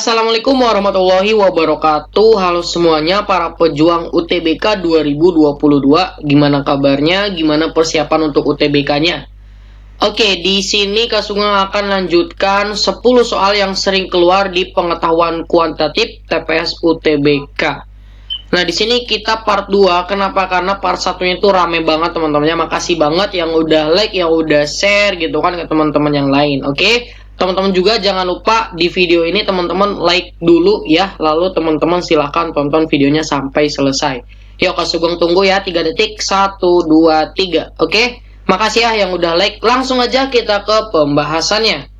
Assalamualaikum warahmatullahi wabarakatuh. Halo semuanya para pejuang UTBK 2022. Gimana kabarnya? Gimana persiapan untuk UTBK-nya? Oke, di sini Kak Sugeng akan lanjutkan 10 soal yang sering keluar di pengetahuan kuantitatif TPS UTBK. Nah, di sini kita part 2. Kenapa? Karena part 1-nya itu rame banget teman-temannya. Makasih banget yang udah like, yang udah share gitu kan ke teman-teman yang lain. Oke? Teman-teman juga jangan lupa di video ini teman-teman like dulu ya. Lalu teman-teman silahkan tonton videonya sampai selesai. Yuk Kak Sugeng tunggu ya 3 detik. 1, 2, 3. Oke? Makasih ya yang udah like. Langsung aja kita ke pembahasannya.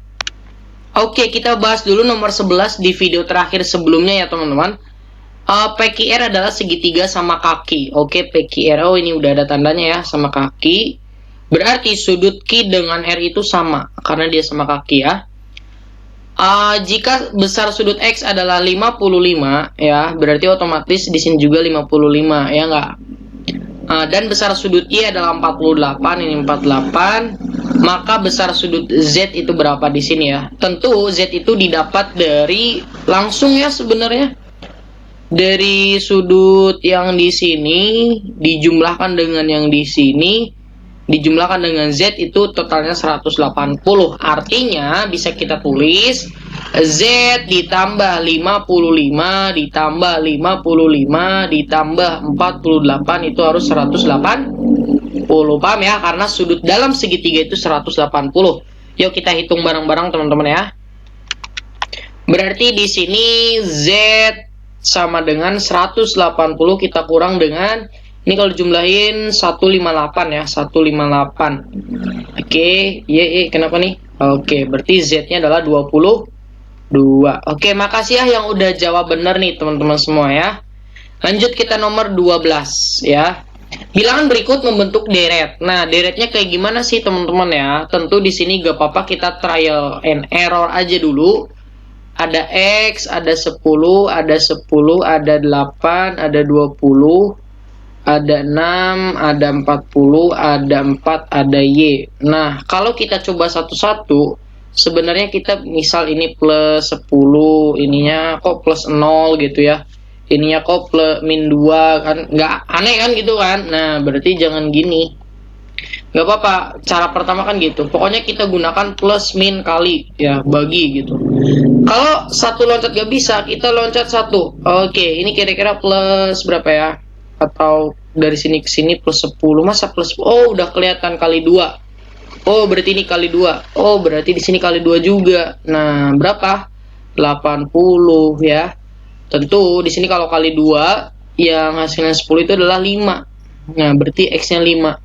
Oke, kita bahas dulu nomor 11 di video terakhir sebelumnya ya teman-teman. PQR adalah segitiga sama kaki. Oke, PQR. Oh, ini udah ada tandanya ya, sama kaki. Berarti sudut Q dengan R itu sama, karena dia sama kaki ya. Jika besar sudut X adalah 55, ya, berarti otomatis di sini juga 55, ya enggak? Dan besar sudut Y adalah 48, ini 48. Maka besar sudut Z itu berapa di sini ya? Tentu Z itu didapat dari langsung ya sebenarnya. Dari sudut yang di sini dijumlahkan dengan yang di sini dijumlahkan dengan Z itu totalnya 180. Artinya bisa kita tulis Z ditambah 55 ditambah 55 ditambah 48 itu harus 180. Paham ya? Karena sudut dalam segitiga itu 180. Yuk kita hitung bareng-bareng teman-teman ya. Berarti di sini Z sama dengan 180 kita kurang dengan ini kalau dijumlahin 158 ya, 158. Oke, kenapa nih? Oke, berarti Z-nya adalah 22. Oke, makasih ya yang udah jawab benar nih teman-teman semua ya. Lanjut kita nomor 12 ya. Bilangan berikut membentuk deret. Nah, deretnya kayak gimana sih teman-teman ya? Tentu di sini gak apa-apa kita trial and error aja dulu. Ada X, ada 10, ada 10, ada 8, ada 20, ada 6, ada 40, ada 4, ada Y. Nah, kalau kita coba satu-satu, sebenarnya kita misal ini plus 10, ininya kok plus 0 gitu ya. Ininya kok plus min 2 kan, nggak aneh kan gitu kan. Nah, berarti jangan gini. Nggak apa-apa, cara pertama kan gitu. Pokoknya kita gunakan plus min kali ya, bagi gitu. Kalau satu loncat gak bisa, kita loncat satu. Oke, ini kira-kira plus berapa ya? Atau dari sini ke sini plus 10. Masa plus 10? Oh, udah kelihatan kali 2. Oh, berarti ini kali 2. Oh, berarti di sini kali 2 juga. Nah, berapa? 80 ya. Tentu di sini kalau kali 2 yang hasilnya 10 itu adalah 5. Nah, berarti X-nya 5.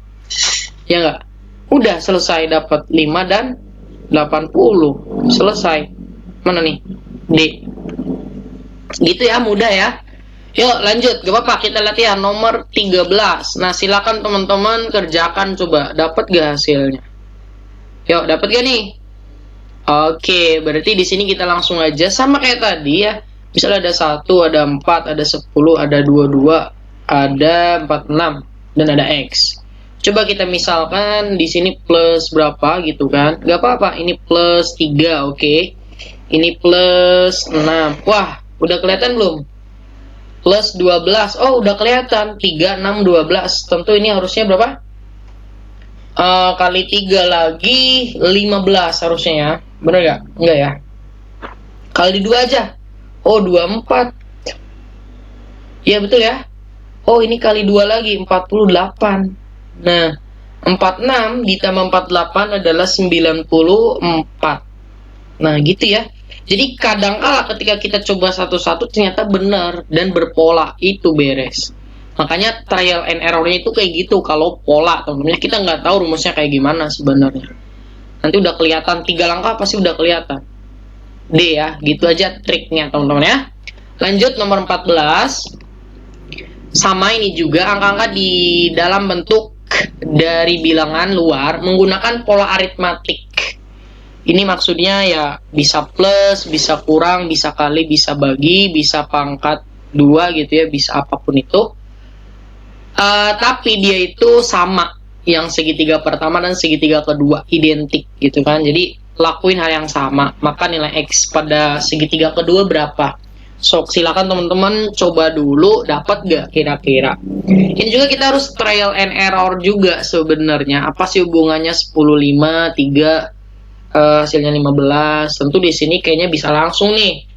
Ya enggak? Udah selesai, dapat 5 dan 80. Selesai. Mana nih? D. Gitu ya, mudah ya. Yuk lanjut, gak apa-apa, kita latihan nomor 13. Nah, silakan teman-teman kerjakan coba. Dapat gak hasilnya? Yuk, dapat gak nih? Oke, berarti di sini kita langsung aja sama kayak tadi ya. Misalnya ada 1, ada 4, ada 10, ada 22, ada 46 dan ada X. Coba kita misalkan di sini plus berapa gitu kan? Gak apa-apa, ini plus 3, oke. Ini plus 6. Wah, udah kelihatan belum? Plus 12. Oh, udah kelihatan. 3, 6, 12. Tentu ini harusnya berapa? Kali 3 lagi 15 harusnya ya. Bener gak? Enggak ya? Kali 2 aja. Oh, 24. Ya, betul ya? Oh, ini kali 2 lagi 48. Nah, 46 ditambah 48 adalah 94. Nah, gitu ya. Jadi kadangkala ketika kita coba satu-satu ternyata benar dan berpola, itu beres. Makanya trial and error-nya itu kayak gitu kalau pola, teman-teman. Kita nggak tahu rumusnya kayak gimana sebenarnya. Nanti udah kelihatan 3 langkah pasti udah kelihatan. D ya, gitu aja triknya teman-teman ya. Lanjut nomor 14. Sama ini juga angka-angka di dalam bentuk dari bilangan luar menggunakan pola aritmatik. Ini maksudnya ya bisa plus, bisa kurang, bisa kali, bisa bagi, bisa pangkat 2 gitu ya, bisa apapun itu. Tapi dia itu sama, yang segitiga pertama dan segitiga kedua identik gitu kan. Jadi lakuin hal yang sama. Maka nilai X pada segitiga kedua berapa? Sok silakan teman-teman coba dulu, dapat gak kira-kira. Ini juga kita harus trial and error juga sebenarnya. Apa sih hubungannya 10, 5, 3, hasilnya 15. Tentu di sini kayaknya bisa langsung nih.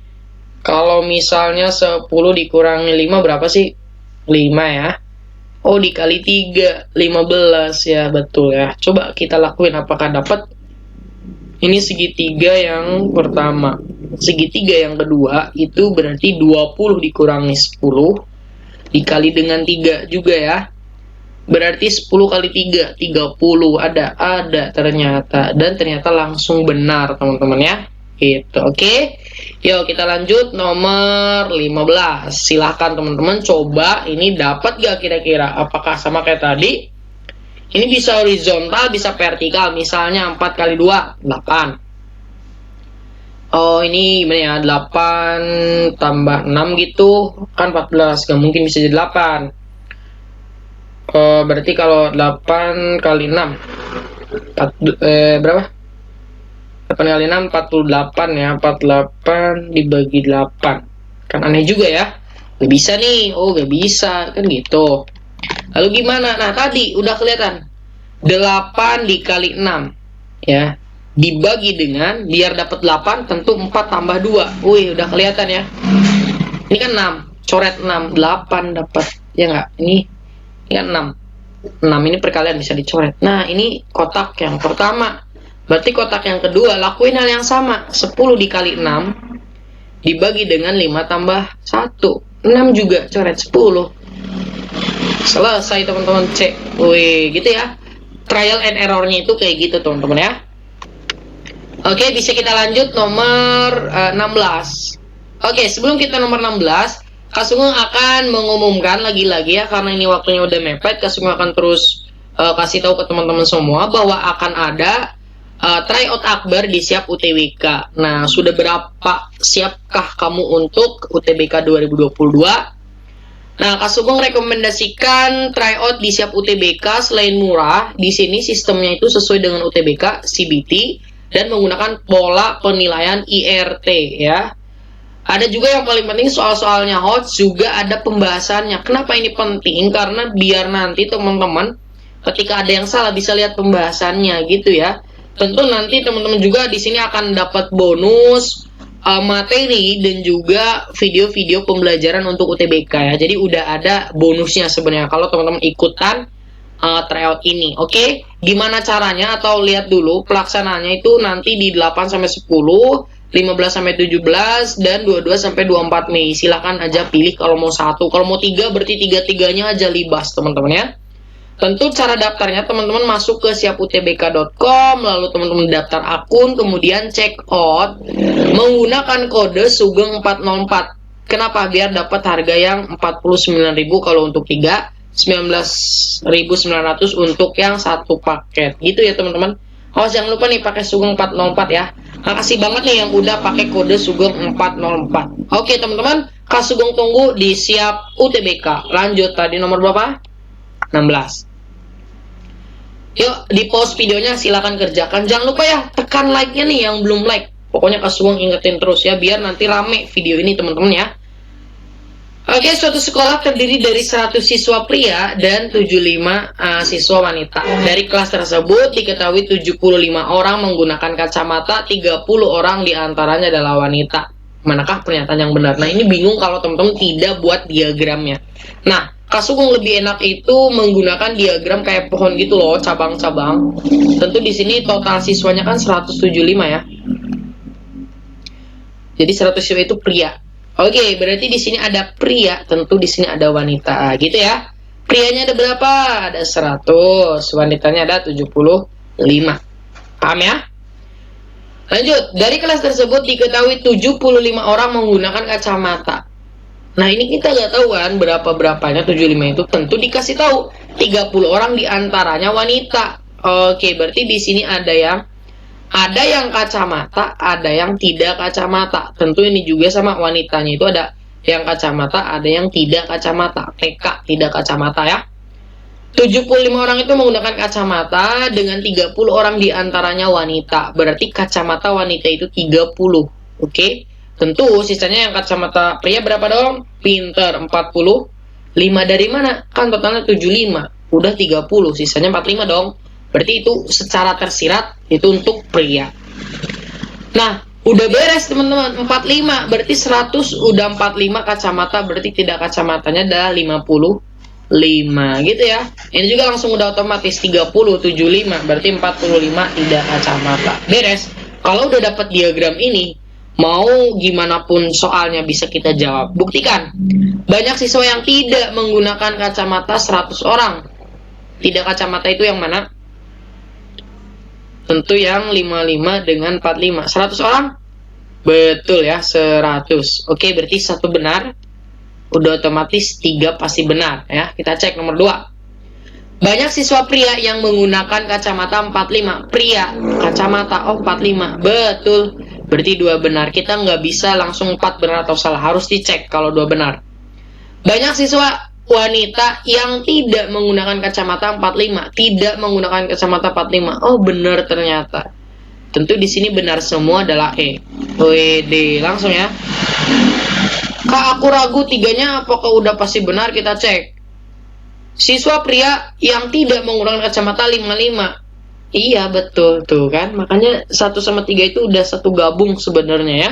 Kalau misalnya 10 dikurangi 5 berapa sih? 5 ya. Oh, dikali 3, 15 ya, betul ya. Coba kita lakuin apakah dapat. Ini segitiga yang pertama. Segitiga yang kedua itu berarti 20 dikurangi 10 dikali dengan 3 juga ya. Berarti 10 kali 3, 30. Ada ternyata. Dan ternyata langsung benar teman-teman ya. Gitu, oke. Yuk kita lanjut nomor 15. Silahkan teman-teman coba ini dapat gak kira-kira. Apakah sama kayak tadi? Ini bisa horizontal, bisa vertikal. Misalnya 4 kali 2, 8. Oh, ini gimana ya? 8 tambah 6 gitu. Kan 14. Gak mungkin bisa jadi 8. Berarti kalau 8 kali 6. Berapa? 8 kali 6, 48 ya. 48 dibagi 8. Kan aneh juga ya. Gak bisa nih. Oh, gak bisa. Kan gitu. Lalu gimana? Nah, tadi udah kelihatan. 8 dikali 6 ya. Dibagi dengan, biar dapat 8 tentu 4 tambah 2. Wih, udah kelihatan ya. Ini kan 6. Coret 6, 8 dapat. Ya enggak? Ini kan 6. 6 ini perkalian bisa dicoret. Nah, ini kotak yang pertama. Berarti kotak yang kedua lakuin hal yang sama. 10 dikali 6 dibagi dengan 5 tambah 1. 6 juga coret 10. Selesai teman-teman, cek. Wih, gitu ya. Trial and error-nya itu kayak gitu teman-teman ya. Oke, bisa kita lanjut nomor 16. Oke, sebelum kita nomor 16, Kak Sugeng akan mengumumkan lagi-lagi ya, karena ini waktunya udah mepet. Kak Sugeng akan terus kasih tahu ke teman-teman semua bahwa akan ada tryout akbar di Siap UTBK. Nah, sudah berapa siapkah kamu untuk UTBK 2022? Nah, Kak Sugeng rekomendasikan tryout di Siap UTBK selain murah. Di sini sistemnya itu sesuai dengan UTBK, CBT, dan menggunakan pola penilaian IRT ya. Ada juga yang paling penting soal-soalnya hot, juga ada pembahasannya. Kenapa ini penting? Karena biar nanti teman-teman ketika ada yang salah bisa lihat pembahasannya gitu ya. Tentu nanti teman-teman juga di sini akan dapat bonus materi dan juga video-video pembelajaran untuk UTBK ya. Jadi udah ada bonusnya sebenarnya kalau teman-teman ikutan tryout ini. Oke, gimana caranya atau lihat dulu pelaksanaannya itu nanti di 8 sampai 10, 15 sampai 17 dan 22 sampai 24 Mei. Silahkan aja pilih kalau mau satu. Kalau mau 3 berarti 3-3-nya aja libas teman-teman ya. Tentu cara daftarnya teman-teman masuk ke siaputbk.com, lalu teman-teman daftar akun, kemudian check out menggunakan kode Sugeng 404. Kenapa? Biar dapat harga yang 49.000 kalau untuk 3, 19.900 untuk yang satu paket. Gitu ya teman-teman. Oh, jangan lupa nih pakai Sugeng 404 ya. Makasih banget nih yang udah pakai kode Sugeng 404. Oke teman-teman, Kak Sugeng tunggu di Siap UTBK. Lanjut tadi nomor berapa? 16. Yuk, di pause videonya silakan kerjakan. Jangan lupa ya, tekan like-nya nih yang belum like. Pokoknya Kak Sugeng ingetin terus ya, biar nanti rame video ini teman-teman ya. Oke, suatu sekolah terdiri dari 100 siswa pria dan 75 siswa wanita. Dari kelas tersebut diketahui 75 orang menggunakan kacamata, 30 orang diantaranya adalah wanita. Manakah pernyataan yang benar? Nah, ini bingung kalau teman-teman tidak buat diagramnya. Nah, Kak Sugeng lebih enak itu menggunakan diagram kayak pohon gitu loh, cabang-cabang. Tentu di sini total siswanya kan 175 ya. Jadi 100 siswa itu pria. Oke, berarti di sini ada pria, tentu di sini ada wanita. Gitu ya. Prianya ada berapa? Ada 100, wanitanya ada 75. Paham ya? Lanjut, dari kelas tersebut diketahui 75 orang menggunakan kacamata. Nah, ini kita nggak tahu kan berapa-berapanya 75 itu. Tentu dikasih tahu 30 orang diantaranya wanita. Oke, berarti di sini ada yang kacamata, ada yang tidak kacamata. Tentu ini juga sama wanitanya itu ada yang kacamata, ada yang tidak kacamata. TK tidak kacamata ya. 75 orang itu menggunakan kacamata dengan 30 orang diantaranya wanita. Berarti kacamata wanita itu 30. Oke. Tentu sisanya yang kacamata pria berapa dong? Pinter 40. 5 dari mana? Kan totalnya 75. Udah 30, sisanya 45 dong. Berarti itu secara tersirat itu untuk pria. Nah, udah beres teman-teman. 45. Berarti 100 udah 45 kacamata. Berarti tidak kacamatanya adalah 55 gitu ya. Ini juga langsung udah otomatis 30 75 berarti 45 tidak kacamata. Beres. Kalau udah dapat diagram ini, mau gimana pun soalnya bisa kita jawab. Buktikan. Banyak siswa yang tidak menggunakan kacamata 100 orang. Tidak kacamata itu yang mana? Tentu yang 55 dengan 45. 100 orang? Betul ya, 100. Oke, berarti satu benar. Udah otomatis 3 pasti benar ya. Kita cek nomor 2. Banyak siswa pria yang menggunakan kacamata 45. Pria, kacamata, 45. Betul. Berarti 2 benar. Kita nggak bisa langsung 4 benar atau salah. Harus dicek kalau 2 benar. Banyak siswa wanita yang tidak menggunakan kacamata 45. Tidak menggunakan kacamata 45. Oh, benar ternyata. Tentu di sini benar semua adalah E. WD. Langsung ya. Kak, aku ragu 3-nya apakah udah pasti benar, kita cek. Siswa pria yang tidak menggunakan kacamata 55. Iya, betul tuh kan. Makanya 1 sama 3 itu udah satu gabung sebenarnya ya.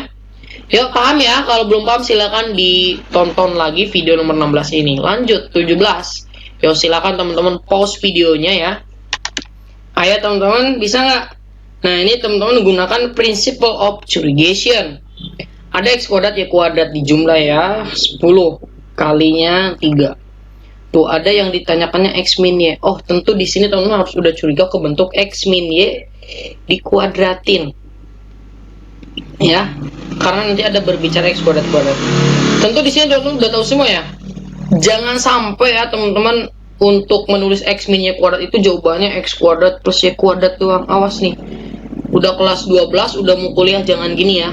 Yuk, paham ya? Kalau belum paham silakan ditonton lagi video nomor 16 ini. Lanjut 17. Yuk, silakan teman-teman pause videonya ya. Ayo teman-teman, bisa nggak? Nah, ini teman-teman menggunakan principle of surrogation. Ada X kuadrat Y kuadrat di jumlah ya 10 kalinya 3. Tuh ada yang ditanyakannya X min Y. Oh, tentu di sini teman-teman harus udah curiga ke bentuk X min Y dikuadratin. Ya. Karena nanti ada berbicara X kuadrat kuadrat. Tentu di sini teman-teman udah tahu semua ya. Jangan sampai ya teman-teman untuk menulis X min Y kuadrat itu jawabannya X kuadrat plus Y kuadrat doang. Awas nih. Udah kelas 12, udah mau kuliah jangan gini ya.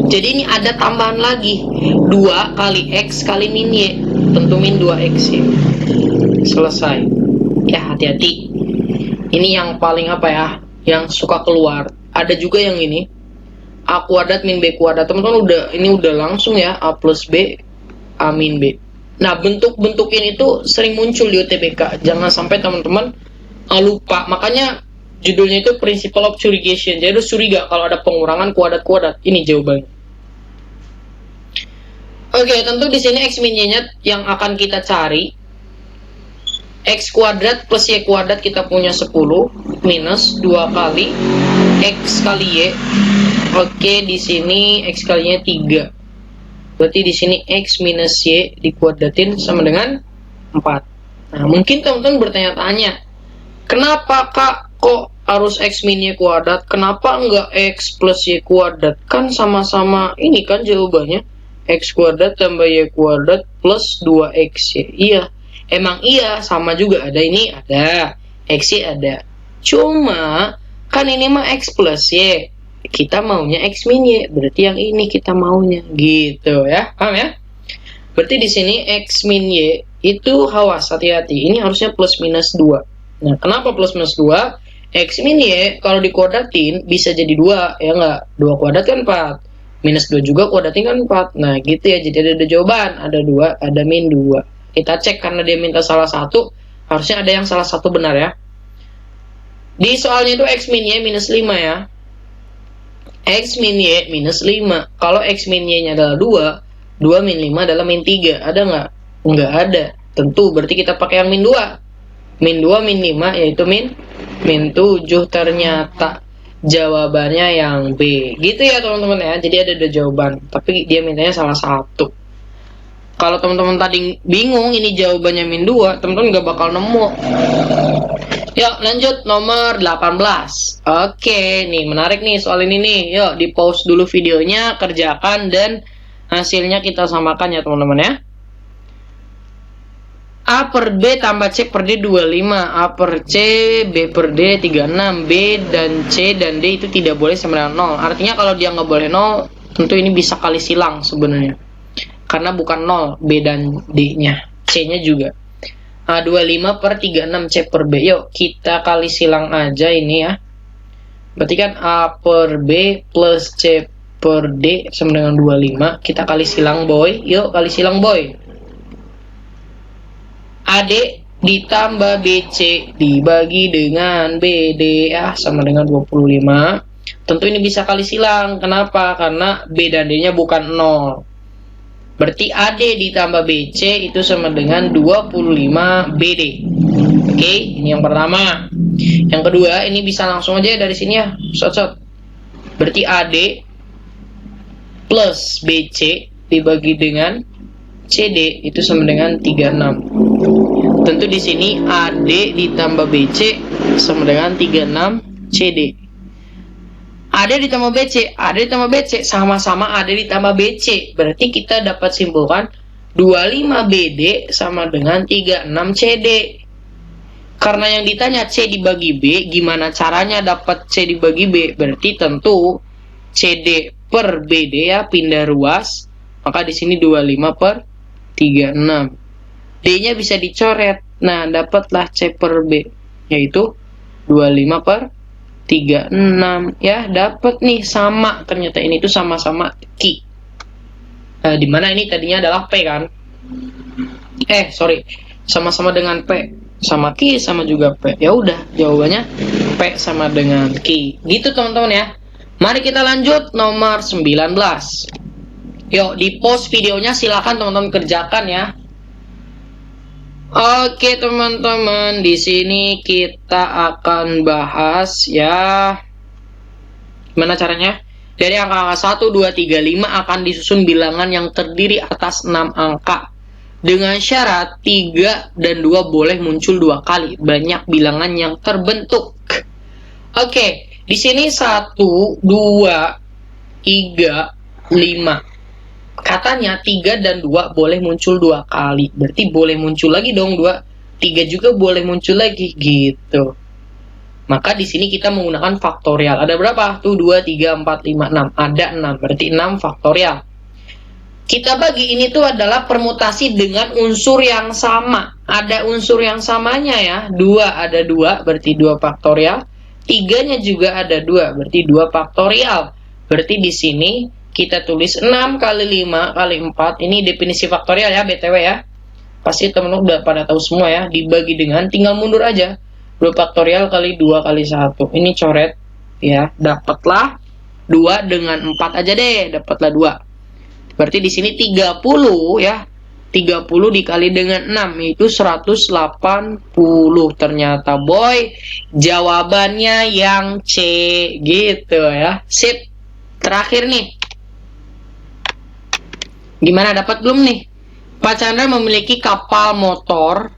Jadi ini ada tambahan lagi 2 kali X kali min Y. Tentu min 2X ya. Selesai. Ya hati-hati. Ini yang paling apa ya, yang suka keluar. Ada juga yang ini A kuadrat min B kuadrat. Teman-teman udah langsung ya. A plus B A min B. Nah bentuk-bentuk ini tuh sering muncul di UTBK. Jangan sampai teman-teman lupa. Makanya judulnya itu principle of surrogation. Jadi harus curiga kalau ada pengurangan kuadrat-kuadrat. Ini jawabannya. Oke, tentu di sini X min Y-nya yang akan kita cari. X kuadrat plus Y kuadrat kita punya 10 minus 2 kali X kali Y. Oke, di sini X kalinya 3. Berarti di sini X minus Y dikuadratin sama dengan 4. Nah, mungkin teman-teman bertanya-tanya, kenapa Kak kok harus X min Y kuadrat? Kenapa enggak X plus Y kuadrat? Kan sama-sama ini kan jawabannya. X kuadrat tambah Y kuadrat plus 2XY. Iya, emang iya, sama juga. Ada ini, ada. XY ada. Cuma, kan ini mah X plus Y. Kita maunya X min Y. Berarti yang ini kita maunya. Gitu ya. Paham ya? Berarti di sini X min Y itu awas, hati-hati. Ini harusnya plus minus 2. Nah, kenapa plus minus 2? X min Y kalau dikuadratin bisa jadi 2. Ya enggak? 2 kuadrat kan 4. Minus 2 juga kuadratin kan 4. Nah gitu ya, jadi ada jawaban. Ada 2, ada min 2. Kita cek karena dia minta salah satu. Harusnya ada yang salah satu benar ya. Di soalnya itu X min Y minus 5 ya. X min Y minus 5. Kalau X min Y nya adalah 2, 2 min 5 adalah min 3. Ada nggak? Nggak ada. Tentu berarti kita pakai yang min 2. Min 2 min 5 yaitu min 7 ternyata. Jawabannya yang B. Gitu ya teman-teman ya. Jadi ada jawaban, tapi dia mintanya salah satu. Kalau teman-teman tadi bingung ini jawabannya min 2, teman-teman nggak bakal nemu. Yuk lanjut nomor 18. Oke, nih menarik nih soal ini nih. Yuk di pause dulu videonya, kerjakan dan hasilnya kita samakan ya teman-teman ya. A per B tambah C per D 25. A per C, B per D 36. B dan C dan D itu tidak boleh sama dengan 0. Artinya kalau dia nggak boleh 0, tentu ini bisa kali silang sebenarnya. Karena bukan 0 B dan D-nya. C-nya juga. 25 per 36 C per B. Yuk kita kali silang aja ini ya. Berarti kan A per B plus C per D sama dengan 25. Kita kali silang boy. Yuk kali silang boy. AD ditambah BC dibagi dengan BD ya sama dengan 25. Tentu ini bisa kali silang. Kenapa? Karena B dan D-nya bukan 0. Berarti AD ditambah BC itu sama dengan 25 BD. Oke, ini yang pertama. Yang kedua, ini bisa langsung aja dari sini ya. Shot. Berarti AD plus BC dibagi dengan CD itu sama dengan 36. Tentu di sini AD ditambah BC sama dengan 36 CD. AD ditambah BC sama-sama AD ditambah BC. Berarti kita dapat simpulkan 25 BD sama dengan 36 CD. Karena yang ditanya C dibagi B, gimana caranya dapat C dibagi B? Berarti tentu CD per BD ya, pindah ruas. Maka di sini 25 per 36. D-nya bisa dicoret. Nah, dapatlah C per B, yaitu 25 per 36 ya, dapat nih sama. Ternyata ini tuh sama-sama Q. Dimana ini tadinya adalah P kan? Sama-sama dengan P. Sama Q sama juga P. Ya udah, jawabannya P sama dengan Q. Gitu teman-teman ya. Mari kita lanjut nomor 19. Yuk, di post videonya silakan teman-teman kerjakan ya. Oke teman-teman, di sini kita akan bahas ya gimana caranya. Dari angka 1, 2, 3, 5 akan disusun bilangan yang terdiri atas 6 angka. Dengan syarat 3 dan 2 boleh muncul 2 kali. Banyak bilangan yang terbentuk. Oke, di sini 1, 2, 3, 5. Katanya 3 dan 2 boleh muncul 2 kali. Berarti boleh muncul lagi dong 2. 3 juga boleh muncul lagi gitu. Maka di sini kita menggunakan faktorial. Ada berapa? Tuh 2, 3, 4, 5, 6. Ada 6. Berarti 6 faktorial. Kita bagi ini tuh adalah permutasi dengan unsur yang sama. Ada unsur yang samanya ya. 2 ada 2 berarti 2 faktorial. 3-nya juga ada 2 berarti 2 faktorial. Berarti di sini kita tulis 6 kali 5 kali 4. Ini definisi faktorial ya, BTW ya. Pasti teman-teman udah pada tahu semua ya. Dibagi dengan, tinggal mundur aja. 2 faktorial kali 2 kali 1. Ini coret ya. Dapatlah 2 dengan 4 aja deh. Dapatlah 2. Berarti di sini 30 ya. 30 dikali dengan 6 itu 180. Ternyata boy, jawabannya yang C gitu ya. Sip. Terakhir nih. Gimana, dapat belum nih? Pak Chandra memiliki kapal motor.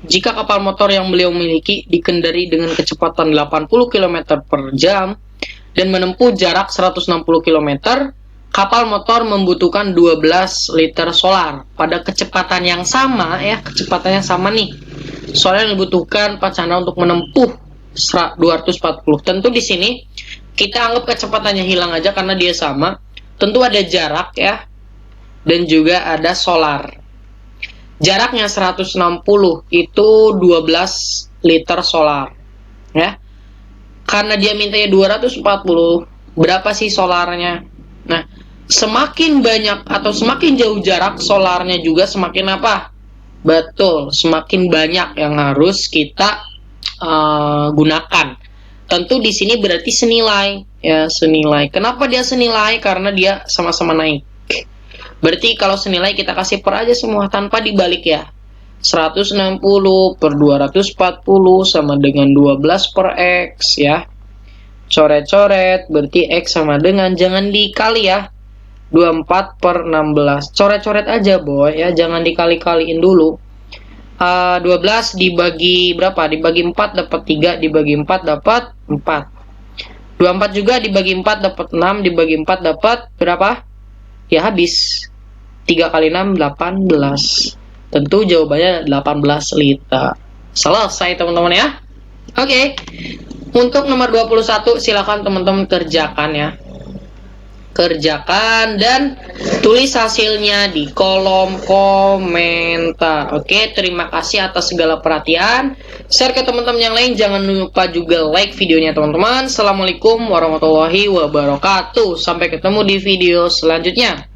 Jika kapal motor yang beliau miliki dikendari dengan kecepatan 80 km per jam dan menempuh jarak 160 km, kapal motor membutuhkan 12 liter solar. Pada kecepatan yang sama ya, kecepatannya sama nih. Solar yang dibutuhkan Pak Chandra untuk menempuh 240. Tentu di sini kita anggap kecepatannya hilang aja karena dia sama. Tentu ada jarak ya. Dan juga ada solar. Jaraknya 160 itu 12 liter solar ya. Karena dia mintanya 240, berapa sih solarnya? Nah, semakin banyak atau semakin jauh jarak solarnya juga semakin apa? Betul, semakin banyak yang harus kita gunakan. Tentu di sini berarti senilai ya, senilai. Kenapa dia senilai? Karena dia sama-sama naik. Berarti kalau senilai kita kasih per aja semua tanpa dibalik ya. 160 per 240 sama dengan 12 per X ya. Coret-coret berarti X sama dengan, jangan dikali ya. 24 per 16. Coret-coret aja boy ya, jangan dikali-kaliin dulu. 12 dibagi berapa? Dibagi 4 dapat 3, dibagi 4 dapat 4. 24 juga dibagi 4 dapat 6, dibagi 4 dapat berapa? Ya habis. 3 kali 6, 18. Tentu jawabannya 18 liter. Selesai teman-teman ya. Oke. Untuk nomor 21 silakan teman-teman kerjakan ya. kerjakan dan tulis hasilnya di kolom komentar. Oke, terima kasih atas segala perhatian. Share ke teman-teman yang lain. Jangan lupa juga like videonya teman-teman. Assalamualaikum warahmatullahi wabarakatuh. Sampai ketemu di video selanjutnya.